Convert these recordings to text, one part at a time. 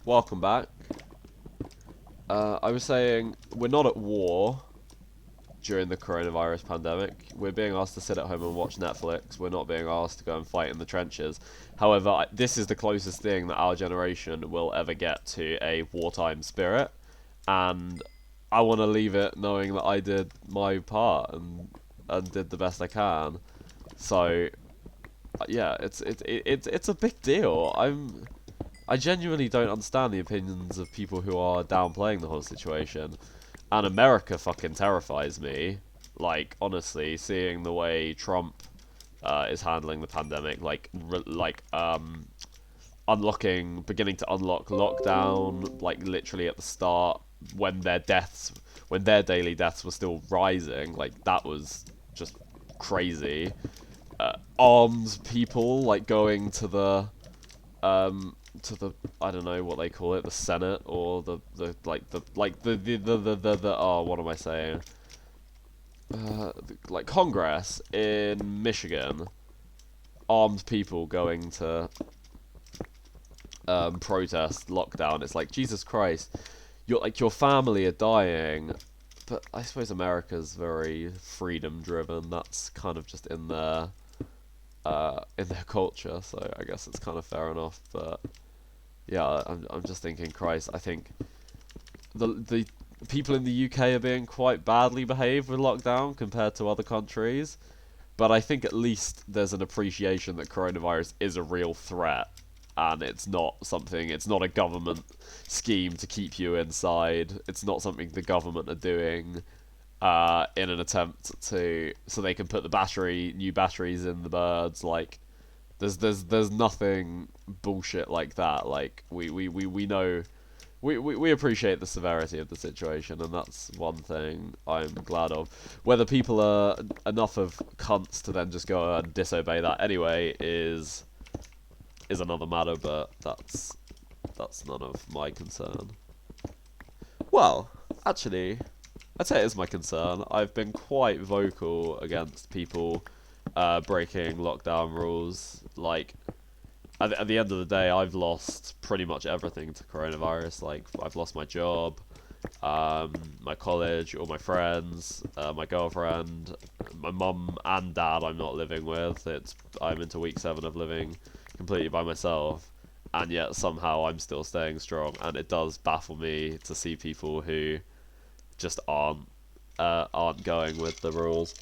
Welcome back. I was saying we're not at war during the coronavirus pandemic. We're being asked to sit at home and watch Netflix. We're not being asked to go and fight in the trenches. However, this is the closest thing that our generation will ever get to a wartime spirit, and I want to leave it knowing that I did my part and did the best I can. So yeah, it's a big deal. I genuinely don't understand the opinions of people who are downplaying the whole situation. And America fucking terrifies me. Like, honestly, seeing the way Trump is handling the pandemic, beginning to unlock lockdown, like literally at the start when their daily deaths were still rising, like that was just crazy. Armed people like going to the I don't know what they call it, the Senate or the oh, what am I saying? Like Congress in Michigan, armed people going to protest lockdown. It's like Jesus Christ, your family are dying, but I suppose America's very freedom driven. That's kind of just in their culture, so I guess it's kind of fair enough. But yeah, I'm just thinking, Christ, I think the people in the UK are being quite badly behaved with lockdown compared to other countries. But I think at least there's an appreciation that coronavirus is a real threat, and it's not a government scheme to keep you inside. It's not something the government are doing in an attempt to so they can put new batteries in the birds. Like there's nothing bullshit like that. Like we know we appreciate the severity of the situation, and that's one thing I'm glad of. Whether people are enough of cunts to then just go and disobey that anyway is another matter, but that's none of my concern. Well, actually, I'd say it is my concern. I've been quite vocal against people breaking lockdown rules. Like, at the end of the day, I've lost pretty much everything to coronavirus. Like, I've lost my job, my college, all my friends, my girlfriend, my mum and dad. I'm not living with. I'm into week 7 of living completely by myself, and yet somehow I'm still staying strong. And it does baffle me to see people who just aren't going with the rules.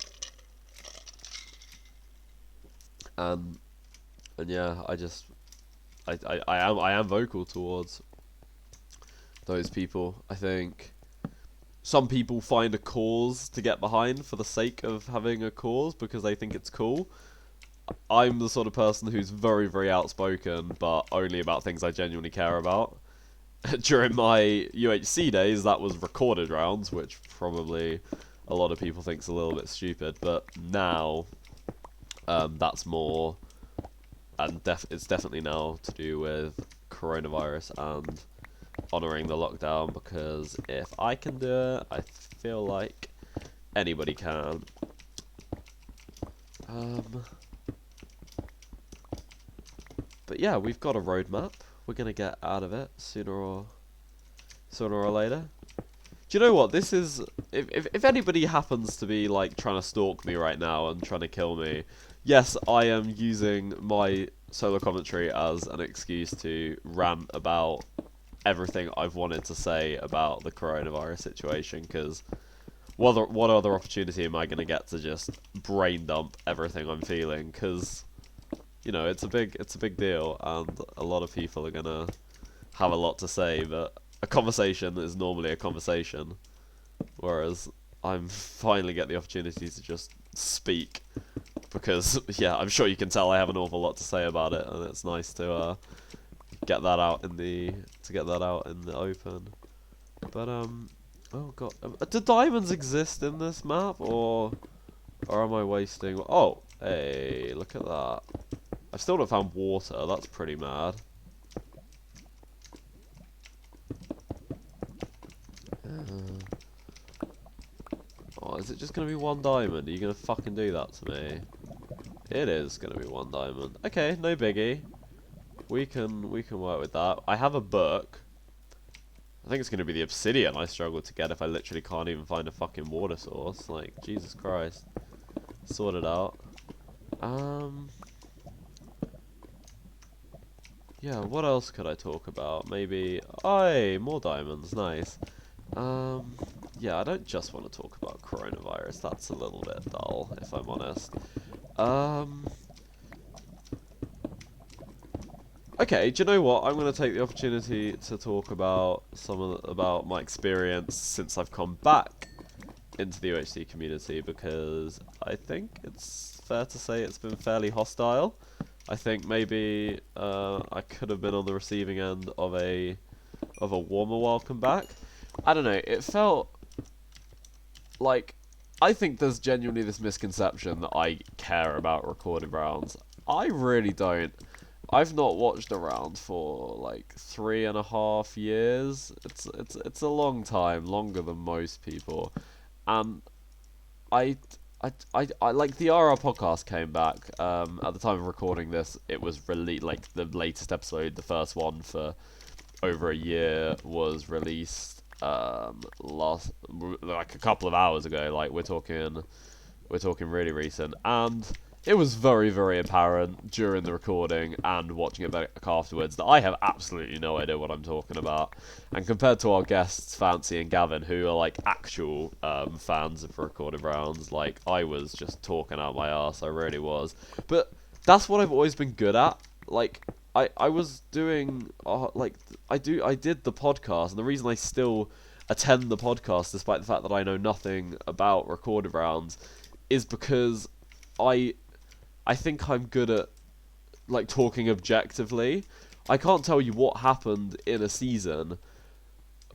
And and yeah, I am vocal towards those people. I think some people find a cause to get behind for the sake of having a cause because they think it's cool. I'm the sort of person who's very, very outspoken, but only about things I genuinely care about. During my UHC days, that was recorded rounds, which probably a lot of people think's a little bit stupid. But now, that's more, and it's definitely now to do with coronavirus and honouring the lockdown. Because if I can do it, I feel like anybody can. But yeah, we've got a roadmap. We're gonna get out of it sooner or later. Do you know what? This is if anybody happens to be like trying to stalk me right now and trying to kill me, yes, I am using my solo commentary as an excuse to rant about everything I've wanted to say about the coronavirus situation. Because what other opportunity am I gonna get to just brain dump everything I'm feeling? Because it's a big deal, and a lot of people are gonna have a lot to say, but a conversation is normally a conversation, whereas I'm finally get the opportunity to just speak because yeah, I'm sure you can tell I have an awful lot to say about it, and it's nice to get that out in the open. But oh god, do diamonds exist in this map, or am I wasting? Oh, hey, look at that. I've still not found water. That's pretty mad. Oh, is it just gonna be one diamond? Are you gonna fucking do that to me? It is gonna be one diamond. Okay, no biggie. We can work with that. I have a book. I think it's going to be the obsidian I struggle to get if I literally can't even find a fucking water source. Like, Jesus Christ. Sort it out. Yeah, what else could I talk about? Maybe... Aye, more diamonds, nice. Yeah, I don't just want to talk about coronavirus. That's a little bit dull, if I'm honest. Okay, do you know what? I'm going to take the opportunity to talk about about my experience since I've come back into the UHC community, because I think it's fair to say it's been fairly hostile. I think maybe I could have been on the receiving end of a warmer welcome back. I don't know. It felt like, I think there's genuinely this misconception that I care about recorded rounds. I really don't. I've not watched a round for like 3.5 years. It's a long time, longer than most people, and I I like the RR podcast came back. At the time of recording this, it was like the latest episode, the first one for over a year, was released like a couple of hours ago. Like we're talking really recent, and it was very, very apparent during the recording and watching it back afterwards that I have absolutely no idea what I'm talking about. And compared to our guests, Fancy and Gavin, who are like actual fans of recorded rounds, like I was just talking out my arse, I really was. But that's what I've always been good at. Like I was doing I did the podcast, and the reason I still attend the podcast despite the fact that I know nothing about recorded rounds is because I think I'm good at like talking objectively. I can't tell you what happened in a season,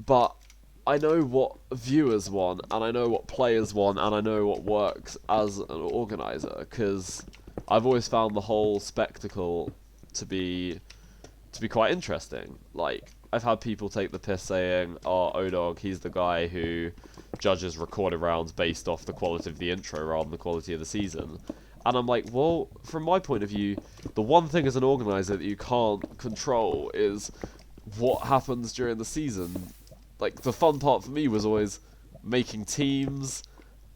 but I know what viewers want, and I know what players want, and I know what works as an organizer, because I've always found the whole spectacle to be quite interesting. Like, I've had people take the piss saying, "Oh, ODog, he's the guy who judges recorded rounds based off the quality of the intro rather than the quality of the season." And I'm like, well, from my point of view, the one thing as an organizer that you can't control is what happens during the season. Like, the fun part for me was always making teams,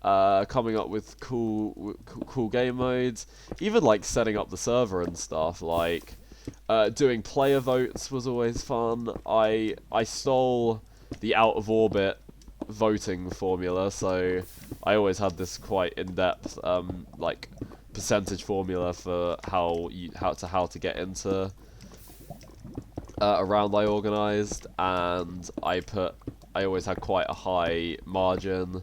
coming up with cool game modes, even like setting up the server and stuff. Like, doing player votes was always fun. I stole the out of orbit voting formula, so I always had this quite in-depth like percentage formula for how to get into a round I organised, and I always had quite a high margin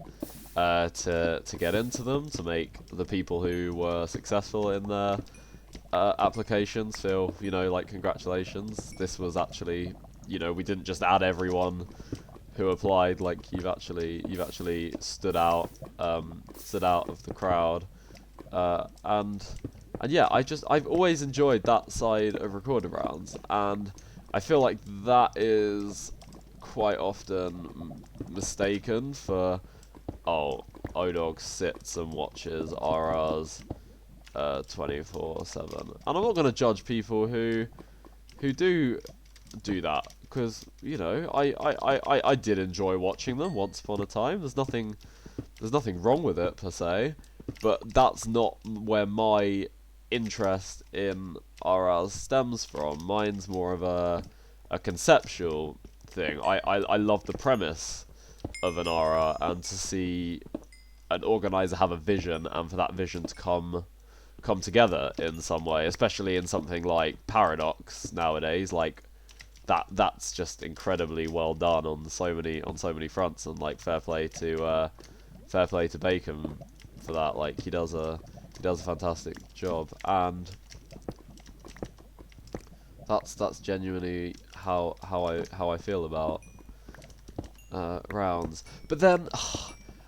to get into them, to make the people who were successful in their applications feel, you know, like, congratulations, this was actually, you know, we didn't just add everyone who applied, like, you've actually stood out of the crowd. And yeah, I've always enjoyed that side of recorded rounds, and I feel like that is quite often mistaken for, oh, ODog sits and watches RRs 24/7. And I'm not going to judge people who do that, because, you know, I did enjoy watching them once upon a time. There's nothing wrong with it per se, but that's not where my interest in RRs stems from. Mine's more of a conceptual thing. I love the premise of an RR, and to see an organizer have a vision, and for that vision to come together in some way, especially in something like Paradox nowadays. Like, that's just incredibly well done on so many fronts, and like fair play to Bacon for that. Like, he does a fantastic job, and that's genuinely how I feel about rounds. But then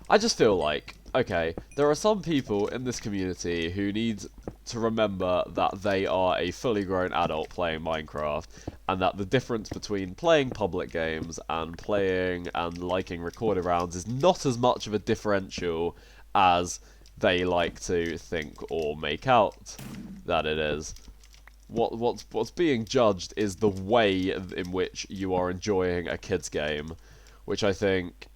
I just feel like, okay, there are some people in this community who need to remember that they are a fully grown adult playing Minecraft, and that the difference between playing public games and playing and liking recorded rounds is not as much of a differential as they like to think or make out that it is. what's being judged is the way in which you are enjoying a kids game, which I think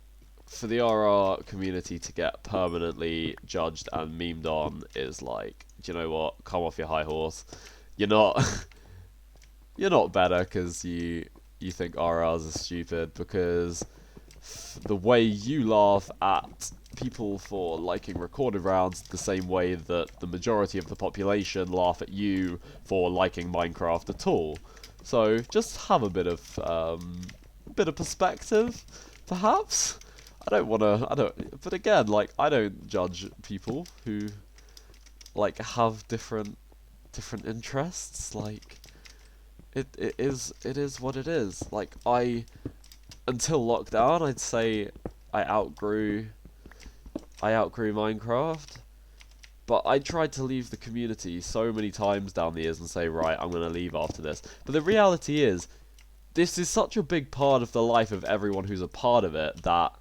for the RR community to get permanently judged and memed on is like, do you know what? Come off your high horse. You're not you're not better because you think RRs are stupid, because the way you laugh at people for liking recorded rounds the same way that the majority of the population laugh at you for liking Minecraft at all. So just have a bit of perspective, perhaps. But again, like, I don't judge people who like have different interests. Like, it is what it is. Like, until lockdown, I'd say I outgrew Minecraft, but I tried to leave the community so many times down the years and say, right, I'm gonna leave after this. But the reality is, this is such a big part of the life of everyone who's a part of it that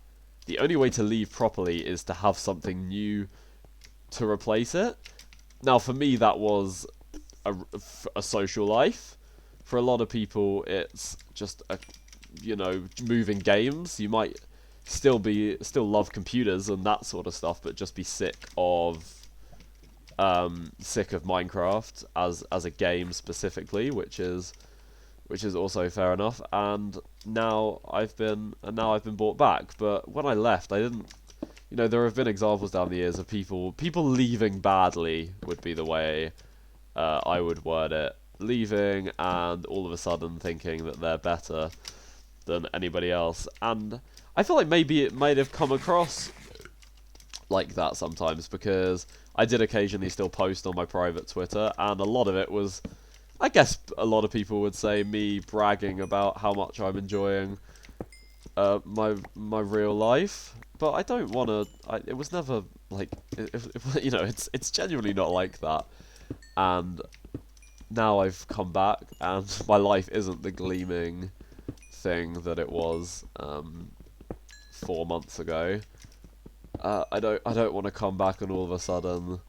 the only way to leave properly is to have something new to replace it. Now, for me, that was a social life. For a lot of people, it's just moving games. You might still love computers and that sort of stuff, but just be sick of Minecraft as a game specifically, which is also fair enough. And now I've been brought back. But when I left, I didn't. There have been examples down the years of people leaving badly, would be the way I would word it. Leaving and all of a sudden thinking that they're better than anybody else. And I feel like maybe it might have come across like that sometimes, because I did occasionally still post on my private Twitter, and a lot of it was, I guess a lot of people would say, me bragging about how much I'm enjoying my real life. But I don't want to. It was never like, it's genuinely not like that. And now I've come back, and my life isn't the gleaming thing that it was 4 months ago. I don't want to come back and all of a sudden.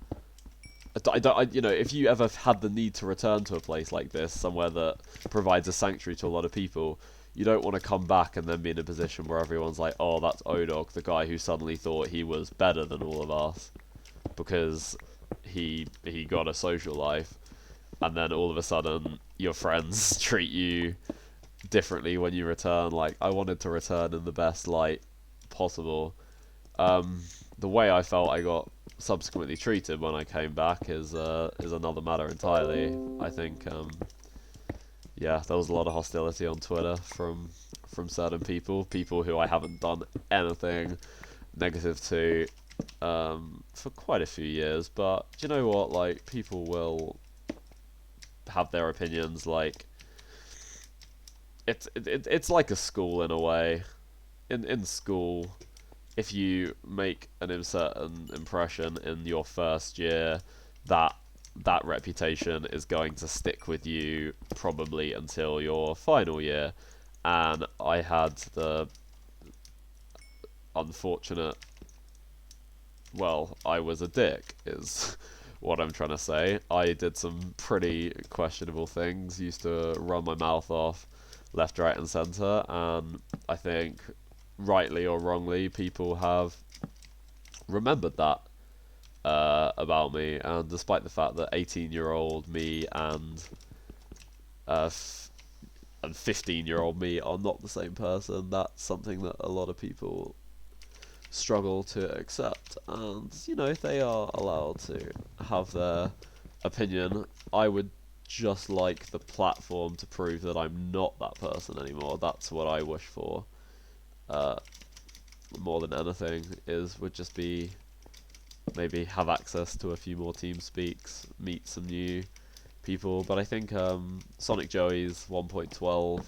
If you ever had the need to return to a place like this, somewhere that provides a sanctuary to a lot of people, you don't want to come back and then be in a position where everyone's like, oh, that's Odog, the guy who suddenly thought he was better than all of us because he got a social life, and then all of a sudden your friends treat you differently when you return. Like, I wanted to return in the best light possible. The way I felt I got subsequently treated when I came back is another matter entirely. I think there was a lot of hostility on Twitter from certain people who I haven't done anything negative to for quite a few years. But do you know what? Like, people will have their opinions. Like, it's like a school in a way. In school, if you make an certain impression in your first year, that reputation is going to stick with you probably until your final year. And I had the unfortunate, I was a dick, is what I'm trying to say. I did some pretty questionable things, used to run my mouth off left, right and centre, and I think, rightly or wrongly, people have remembered that about me. And despite the fact that 18-year-old me and 15-year-old me are not the same person, that's something that a lot of people struggle to accept. And they are allowed to have their opinion. I would just like the platform to prove that I'm not that person anymore. That's what I wish for. More than anything would just be maybe have access to a few more team speaks, meet some new people. But I think Sonic Joey's 1.12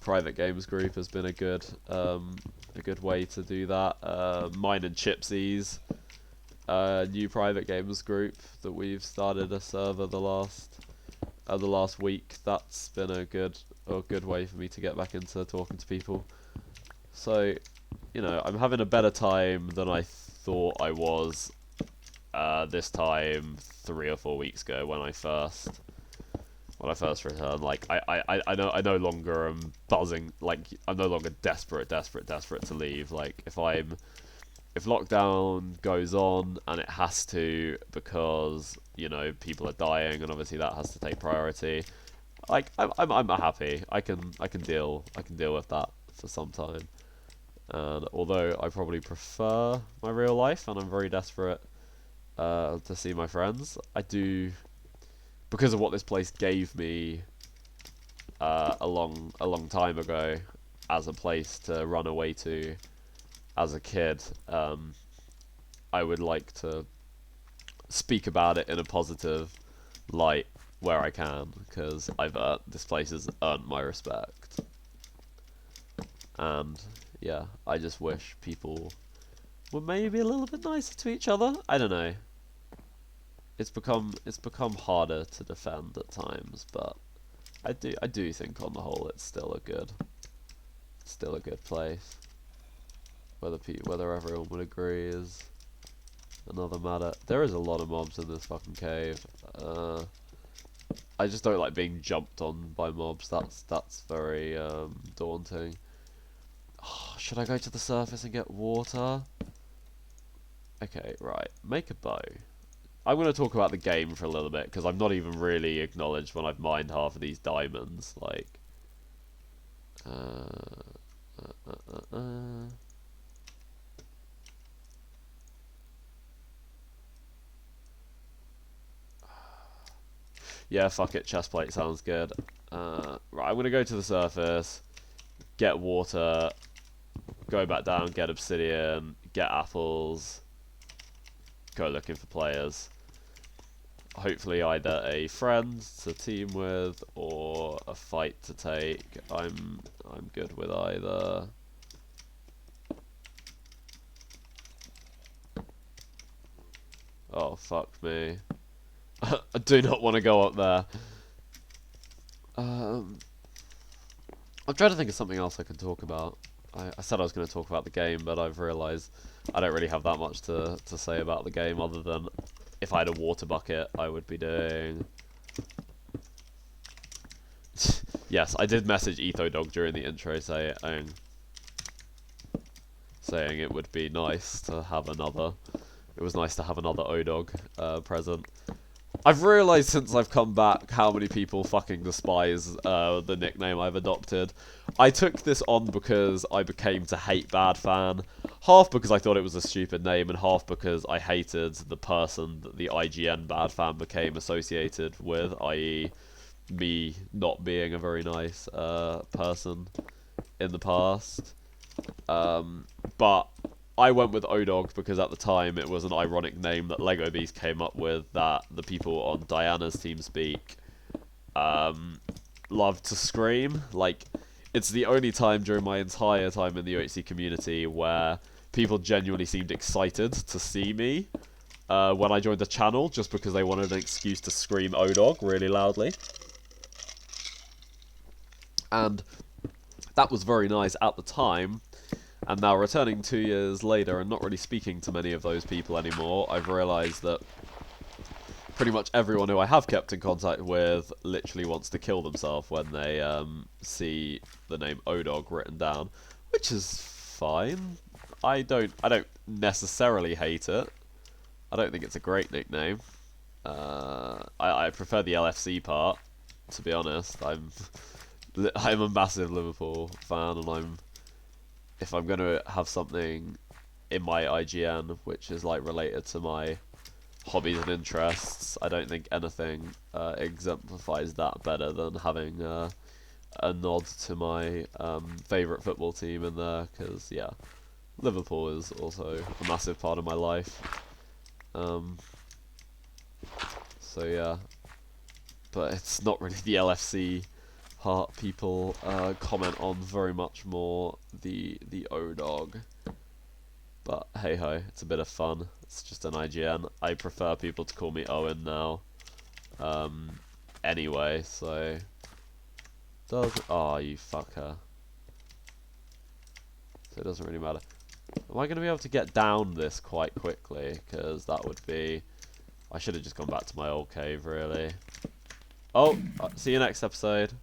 private games group has been a good way to do that. Mine and Chipsy's new private games group that we've started a server the last week. That's been a good way for me to get back into talking to people. So, I'm having a better time than I thought I was this time 3 or 4 weeks ago when I when I first returned. Like I no longer am buzzing. Like I'm no longer desperate to leave. Like if lockdown goes on and it has to because you know people are dying and obviously that has to take priority. Like I'm happy. I can deal with that for some time. And although I probably prefer my real life and I'm very desperate to see my friends, I do, because of what this place gave me a long time ago as a place to run away to as a kid. I would like to speak about it in a positive light where I can, because this place has earned my respect. And yeah, I just wish people were maybe a little bit nicer to each other. I don't know. It's become harder to defend at times, but I do think on the whole it's still a good place. Whether everyone would agree is another matter. There is a lot of mobs in this fucking cave. I just don't like being jumped on by mobs. That's very daunting. Oh, should I go to the surface and get water? Okay, right. Make a bow. I'm going to talk about the game for a little bit, because I've not even really acknowledged when I've mined half of these diamonds. Like, yeah, fuck it. Chestplate sounds good. Right, I'm going to go to the surface, get water, go back down, get obsidian, get apples, go looking for players. Hopefully either a friend to team with or a fight to take. I'm good with either. Oh fuck me. I do not want to go up there. I'm trying to think of something else I can talk about. I said I was going to talk about the game, but I've realised I don't really have that much to say about the game other than if I had a water bucket, I would be doing... Yes, I did message EthoDog during the intro saying it would be nice to have another... It was nice to have another ODog present. I've realised since I've come back how many people fucking despise the nickname I've adopted. I took this on because I became to hate Bad Fan, half because I thought it was a stupid name, and half because I hated the person that the IGN Bad Fan became associated with, i.e. me not being a very nice person in the past. But I went with ODog because at the time it was an ironic name that Lego Beast came up with that the people on Diana's TeamSpeak loved to scream. Like, it's the only time during my entire time in the UHC community where people genuinely seemed excited to see me when I joined the channel, just because they wanted an excuse to scream ODog really loudly. And that was very nice at the time. And now, returning 2 years later and not really speaking to many of those people anymore, I've realised that pretty much everyone who I have kept in contact with literally wants to kill themselves when they see the name ODog written down, which is fine. I don't necessarily hate it. I don't think it's a great nickname. I prefer the LFC part, to be honest. I'm a massive Liverpool fan, and if I'm going to have something in my IGN which is like related to my hobbies and interests, I don't think anything exemplifies that better than having a nod to my favourite football team in there, because yeah, Liverpool is also a massive part of my life. So yeah, but it's not really the LFC part people comment on very much more, the ODog. But hey ho, it's a bit of fun. It's just an IGN. I prefer people to call me Owen now. Anyway, so oh, you fucker. So it doesn't really matter. Am I going to be able to get down this quite quickly? Because that would be... I should have just gone back to my old cave, really. Oh, see you next episode.